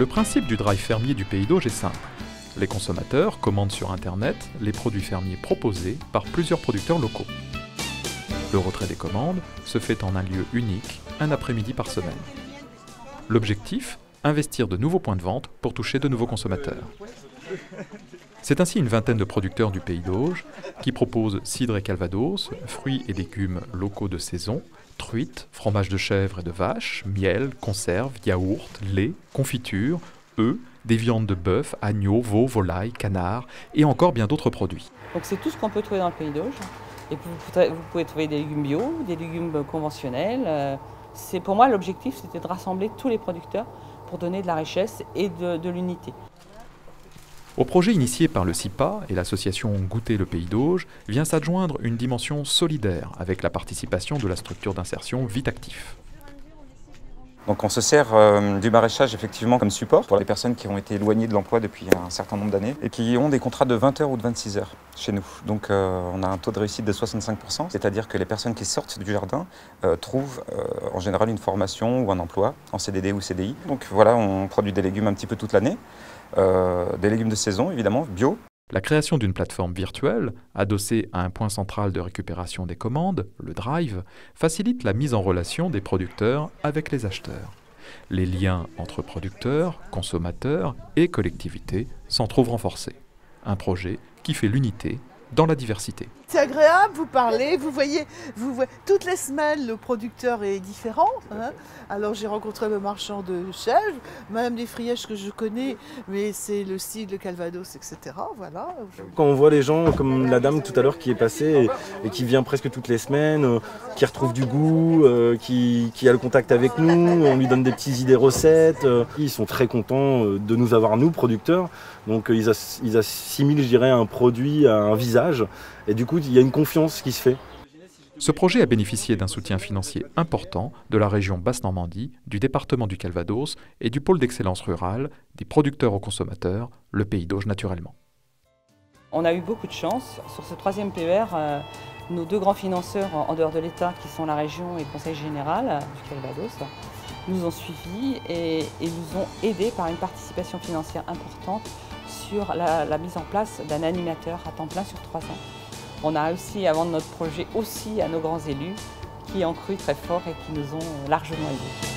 Le principe du drive fermier du Pays d'Auge est simple. Les consommateurs commandent sur Internet les produits fermiers proposés par plusieurs producteurs locaux. Le retrait des commandes se fait en un lieu unique, un après-midi par semaine. L'objectif, investir de nouveaux points de vente pour toucher de nouveaux consommateurs. C'est ainsi une vingtaine de producteurs du Pays d'Auge qui proposent cidre et calvados, fruits et légumes locaux de saison, truites, fromage de chèvre et de vache, miel, conserves, yaourts, lait, confitures, œufs, des viandes de bœuf, agneau, veau, volaille, canard et encore bien d'autres produits. Donc c'est tout ce qu'on peut trouver dans le Pays d'Auge. Et vous pouvez trouver des légumes bio, des légumes conventionnels. Pour moi, l'objectif, c'était de rassembler tous les producteurs pour donner de la richesse et de l'unité. Au projet initié par le CIPA et l'association Goûter le Pays d'Auge vient s'adjoindre une dimension solidaire avec la participation de la structure d'insertion Vitactif. Donc on se sert du maraîchage effectivement comme support pour les personnes qui ont été éloignées de l'emploi depuis un certain nombre d'années et qui ont des contrats de 20 heures ou de 26 heures chez nous. Donc on a un taux de réussite de 65%, c'est-à-dire que les personnes qui sortent du jardin trouvent en général une formation ou un emploi en CDD ou CDI. Donc voilà, on produit des légumes un petit peu toute l'année, des légumes de saison évidemment, bio. La création d'une plateforme virtuelle, adossée à un point central de récupération des commandes, le Drive, facilite la mise en relation des producteurs avec les acheteurs. Les liens entre producteurs, consommateurs et collectivités s'en trouvent renforcés. Un projet qui fait l'unité dans la diversité. C'est agréable, vous parlez, vous voyez, toutes les semaines le producteur est différent. Alors j'ai rencontré le marchand de chèvres, même des frièges que je connais, mais c'est le cidre, le calvados, etc. Voilà. Quand on voit les gens comme la dame tout à l'heure qui est passée et qui vient presque toutes les semaines, qui retrouve du goût, qui a le contact avec nous, on lui donne des petites idées recettes, ils sont très contents de nous avoir nous, producteurs. Donc ils assimilent, je dirais, un produit à un visage. Et du coup, il y a une confiance qui se fait. Ce projet a bénéficié d'un soutien financier important de la région Basse-Normandie, du département du Calvados et du pôle d'excellence rurale, des producteurs aux consommateurs, le Pays d'Auge naturellement. On a eu beaucoup de chance. Sur ce troisième PER, nos deux grands financeurs en dehors de l'État, qui sont la région et le Conseil général du Calvados, nous ont suivis et nous ont aidés par une participation financière importante sur la mise en place d'un animateur à temps plein sur 3 ans. On a réussi à vendre notre projet aussi à nos grands élus qui ont cru très fort et qui nous ont largement aidés.